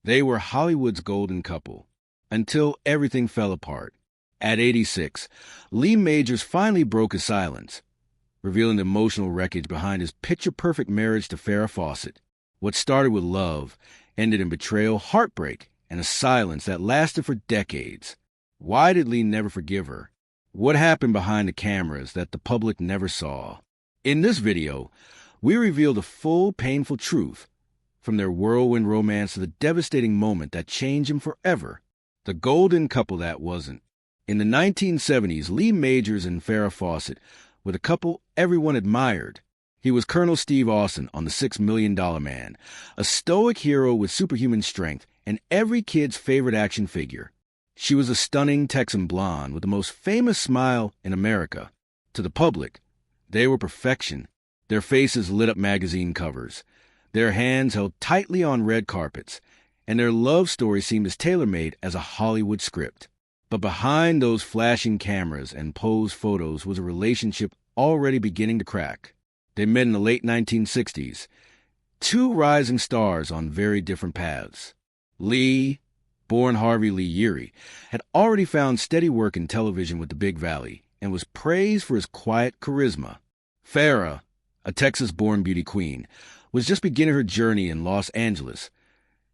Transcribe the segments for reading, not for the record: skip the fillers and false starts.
They were Hollywood's golden couple, until everything fell apart. At 86, Lee Majors finally broke his silence, revealing the emotional wreckage behind his picture-perfect marriage to Farrah Fawcett. What started with love ended in betrayal, heartbreak, and a silence that lasted for decades. Why did Lee never forgive her? What happened behind the cameras that the public never saw? In this video, we reveal the full, painful truth, from their whirlwind romance to the devastating moment that changed him forever. The golden couple that wasn't. In the 1970s, Lee Majors and Farrah Fawcett were the couple everyone admired. He was Colonel Steve Austin on The $6 Million Man, a stoic hero with superhuman strength and every kid's favorite action figure. She was a stunning Texan blonde with the most famous smile in America. To the public, they were perfection. Their faces lit up magazine covers, their hands held tightly on red carpets, and their love story seemed as tailor-made as a Hollywood script. But behind those flashing cameras and posed photos was a relationship already beginning to crack. They met in the late 1960s, two rising stars on very different paths. Lee, born Harvey Lee Yeary, had already found steady work in television with the Big Valley and was praised for his quiet charisma. Farrah, a Texas-born beauty queen, was just beginning her journey in Los Angeles,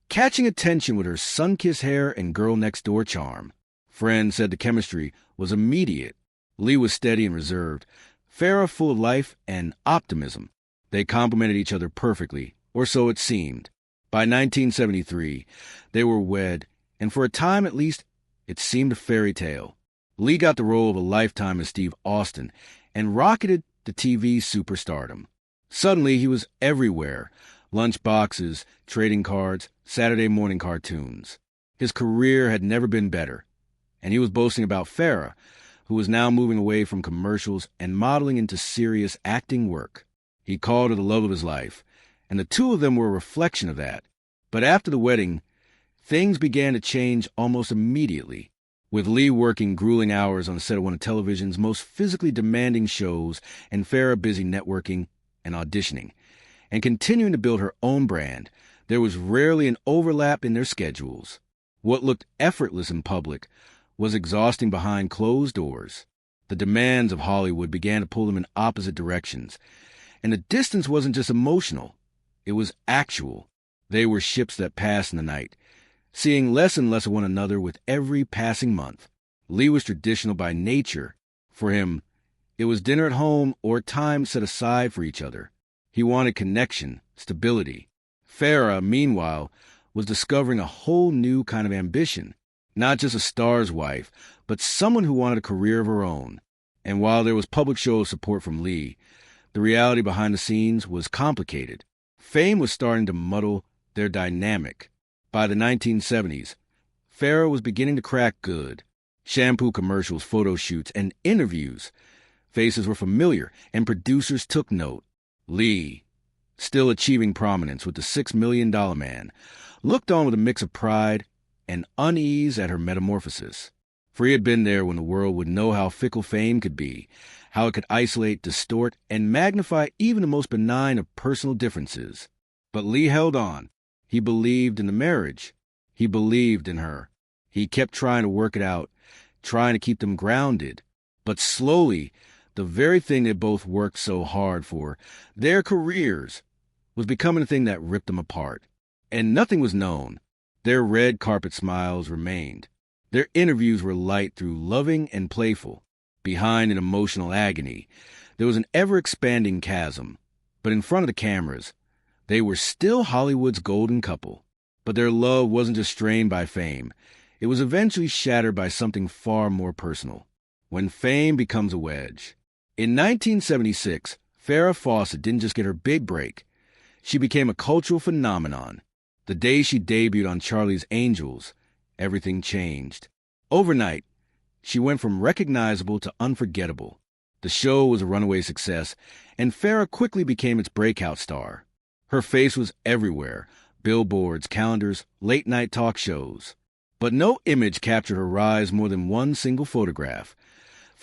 catching attention with her sun-kissed hair and girl-next-door charm. Friends said the chemistry was immediate. Lee was steady and reserved, Farrah full of life and optimism. They complemented each other perfectly, or so it seemed. By 1973, they were wed, and for a time at least, it seemed a fairy tale. Lee got the role of a lifetime as Steve Austin and rocketed to TV superstardom. Suddenly, he was everywhere. Lunch boxes, trading cards, Saturday morning cartoons. His career had never been better, and he was boasting about Farrah, who was now moving away from commercials and modeling into serious acting work. He called her the love of his life, and the two of them were a reflection of that. But after the wedding, things began to change almost immediately, with Lee working grueling hours on the set of one of television's most physically demanding shows and Farrah busy networking and auditioning. And continuing to build her own brand, there was rarely an overlap in their schedules. What looked effortless in public was exhausting behind closed doors. The demands of Hollywood began to pull them in opposite directions, and the distance wasn't just emotional, it was actual. They were ships that passed in the night, seeing less and less of one another with every passing month. Lee was traditional by nature. For him, it was dinner at home or time set aside for each other. He wanted connection, stability. Farrah, meanwhile, was discovering a whole new kind of ambition. Not just a star's wife, but someone who wanted a career of her own. And while there was public show of support from Lee, the reality behind the scenes was complicated. Fame was starting to muddle their dynamic. By the 1970s, Farrah was beginning to crack good. Shampoo commercials, photo shoots, and interviews. Faces were familiar, and producers took note. Lee, still achieving prominence with the $6 Million Man, looked on with a mix of pride and unease at her metamorphosis. For he had been there when the world would know how fickle fame could be, how it could isolate, distort, and magnify even the most benign of personal differences. But Lee held on. He believed in the marriage. He believed in her. He kept trying to work it out, trying to keep them grounded. But slowly, the very thing they both worked so hard for, their careers, was becoming a thing that ripped them apart. And nothing was known. Their red carpet smiles remained. Their interviews were light through loving and playful. Behind an emotional agony, there was an ever-expanding chasm. But in front of the cameras, they were still Hollywood's golden couple. But their love wasn't just strained by fame. It was eventually shattered by something far more personal. When fame becomes a wedge. In 1976, Farrah Fawcett didn't just get her big break. She became a cultural phenomenon. The day she debuted on Charlie's Angels, everything changed. Overnight, she went from recognizable to unforgettable. The show was a runaway success, and Farrah quickly became its breakout star. Her face was everywhere, billboards, calendars, late-night talk shows. But no image captured her rise more than one single photograph.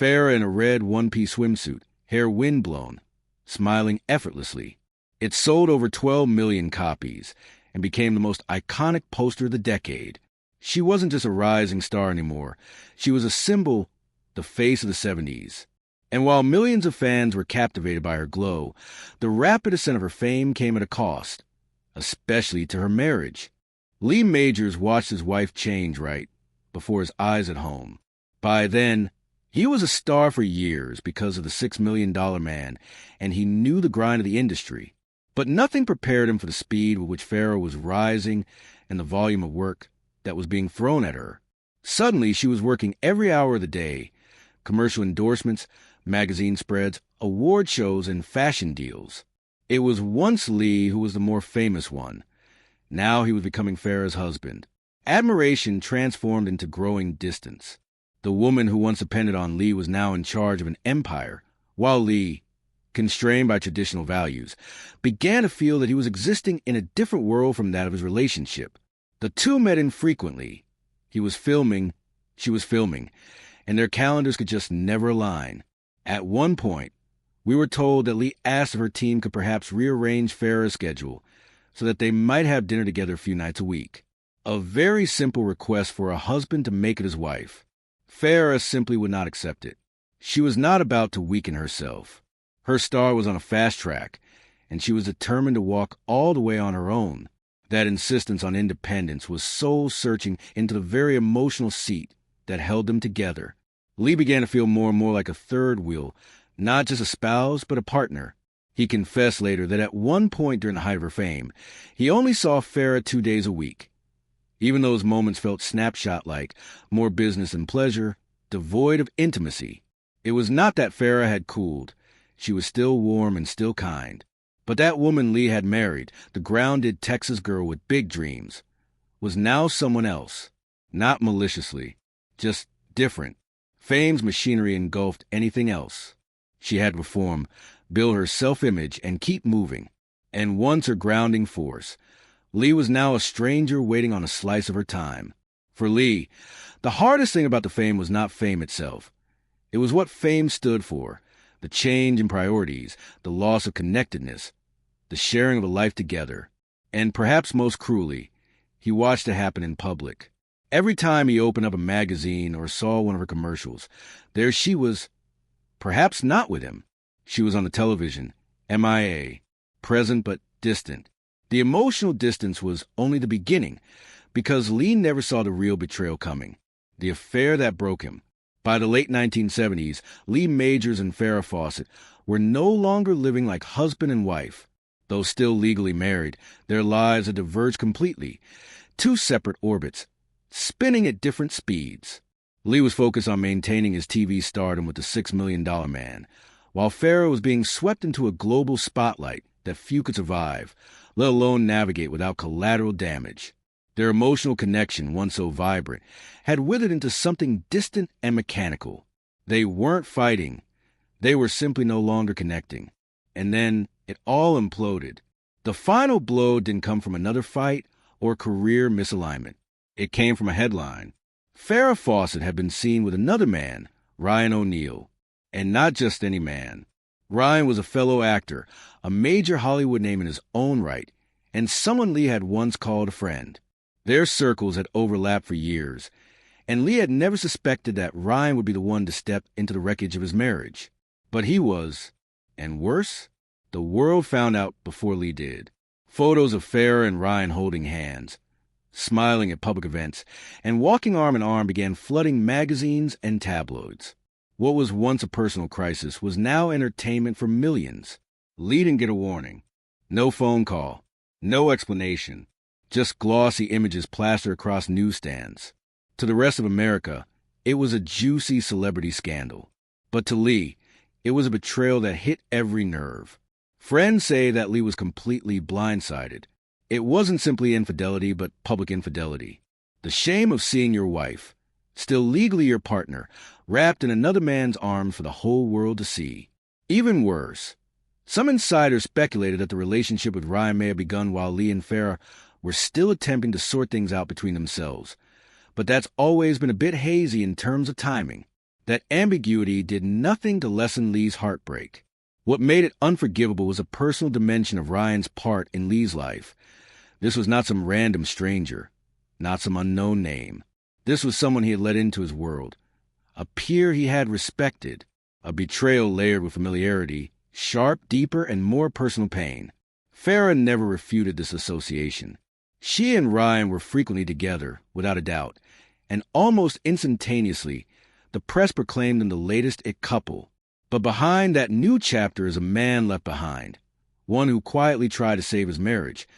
Farrah in a red one-piece swimsuit, hair windblown, smiling effortlessly. It sold over 12 million copies, and became the most iconic poster of the decade. She wasn't just a rising star anymore. She was a symbol, the face of the 70s. And while millions of fans were captivated by her glow, the rapid ascent of her fame came at a cost, especially to her marriage. Lee Majors watched his wife change right before his eyes at home. By then, he was a star for years because of the $6 million man, and he knew the grind of the industry. But nothing prepared him for the speed with which Farrah was rising and the volume of work that was being thrown at her. Suddenly, she was working every hour of the day. Commercial endorsements, magazine spreads, award shows, and fashion deals. It was once Lee who was the more famous one. Now he was becoming Farrah's husband. Admiration transformed into growing distance. The woman who once depended on Lee was now in charge of an empire, while Lee, constrained by traditional values, began to feel that he was existing in a different world from that of his relationship. The two met infrequently. He was filming, she was filming, and their calendars could just never align. At one point, we were told that Lee asked if her team could perhaps rearrange Farrah's schedule so that they might have dinner together a few nights a week. A very simple request for a husband to make it his wife. Farrah simply would not accept it. She was not about to weaken herself. Her star was on a fast track, and she was determined to walk all the way on her own. That insistence on independence was soul-searching into the very emotional seat that held them together. Lee began to feel more and more like a third wheel, not just a spouse, but a partner. He confessed later that at one point during the height of her fame, he only saw Farrah 2 days a week. Even those moments felt snapshot-like, more business than pleasure, devoid of intimacy. It was not that Farrah had cooled. She was still warm and still kind. But that woman Lee had married, the grounded Texas girl with big dreams, was now someone else. Not maliciously, just different. Fame's machinery engulfed anything else. She had to perform, build her self-image, and keep moving. And once her grounding force, Lee was now a stranger waiting on a slice of her time. For Lee, the hardest thing about the fame was not fame itself. It was what fame stood for, the change in priorities, the loss of connectedness, the sharing of a life together. And perhaps most cruelly, he watched it happen in public. Every time he opened up a magazine or saw one of her commercials, there she was, perhaps not with him. She was on the television, MIA, present but distant. The emotional distance was only the beginning, because Lee never saw the real betrayal coming, the affair that broke him. By the late 1970s, Lee Majors and Farrah Fawcett were no longer living like husband and wife. Though still legally married, their lives had diverged completely, two separate orbits, spinning at different speeds. Lee was focused on maintaining his TV stardom with the $6 million man, while Farrah was being swept into a global spotlight that few could survive, let alone navigate without collateral damage. Their emotional connection, once so vibrant, had withered into something distant and mechanical. They weren't fighting. They were simply no longer connecting. And then it all imploded. The final blow didn't come from another fight or career misalignment. It came from a headline. Farrah Fawcett had been seen with another man, Ryan O'Neal. And not just any man. Ryan was a fellow actor, a major Hollywood name in his own right, and someone Lee had once called a friend. Their circles had overlapped for years, and Lee had never suspected that Ryan would be the one to step into the wreckage of his marriage. But he was, and worse, the world found out before Lee did. Photos of Farrah and Ryan holding hands, smiling at public events, and walking arm in arm began flooding magazines and tabloids. What was once a personal crisis was now entertainment for millions. Lee didn't get a warning. No phone call. No explanation. Just glossy images plastered across newsstands. To the rest of America, it was a juicy celebrity scandal. But to Lee, it was a betrayal that hit every nerve. Friends say that Lee was completely blindsided. It wasn't simply infidelity, but public infidelity. The shame of seeing your wife, still legally your partner, wrapped in another man's arms for the whole world to see. Even worse, some insiders speculated that the relationship with Ryan may have begun while Lee and Farrah were still attempting to sort things out between themselves. But that's always been a bit hazy in terms of timing. That ambiguity did nothing to lessen Lee's heartbreak. What made it unforgivable was a personal dimension of Ryan's part in Lee's life. This was not some random stranger, not some unknown name. This was someone he had let into his world, a peer he had respected, a betrayal layered with familiarity, sharp, deeper, and more personal pain. Farrah never refuted this association. She and Ryan were frequently together, without a doubt, and almost instantaneously, the press proclaimed them the latest it couple. But behind that new chapter is a man left behind, one who quietly tried to save his marriage,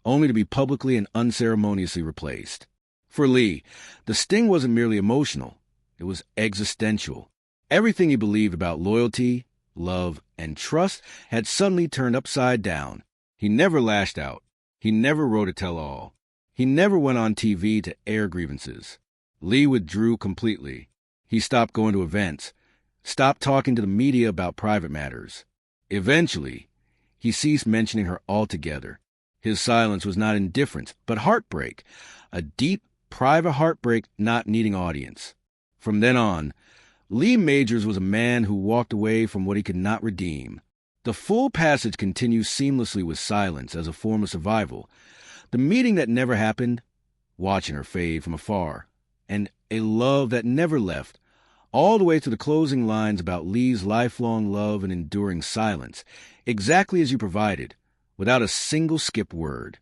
only to be publicly and unceremoniously replaced. For Lee, the sting wasn't merely emotional, it was existential. Everything he believed about loyalty, love, and trust had suddenly turned upside down. He never lashed out. He never wrote a tell-all. He never went on TV to air grievances. Lee withdrew completely. He stopped going to events, stopped talking to the media about private matters. Eventually, he ceased mentioning her altogether. His silence was not indifference, but heartbreak, a deep, private heartbreak not needing audience. From then on, Lee Majors was a man who walked away from what he could not redeem. The full passage continues seamlessly with silence as a form of survival. The meeting that never happened, watching her fade from afar, and a love that never left, all the way to the closing lines about Lee's lifelong love and enduring silence, exactly as you provided, without a single skip word.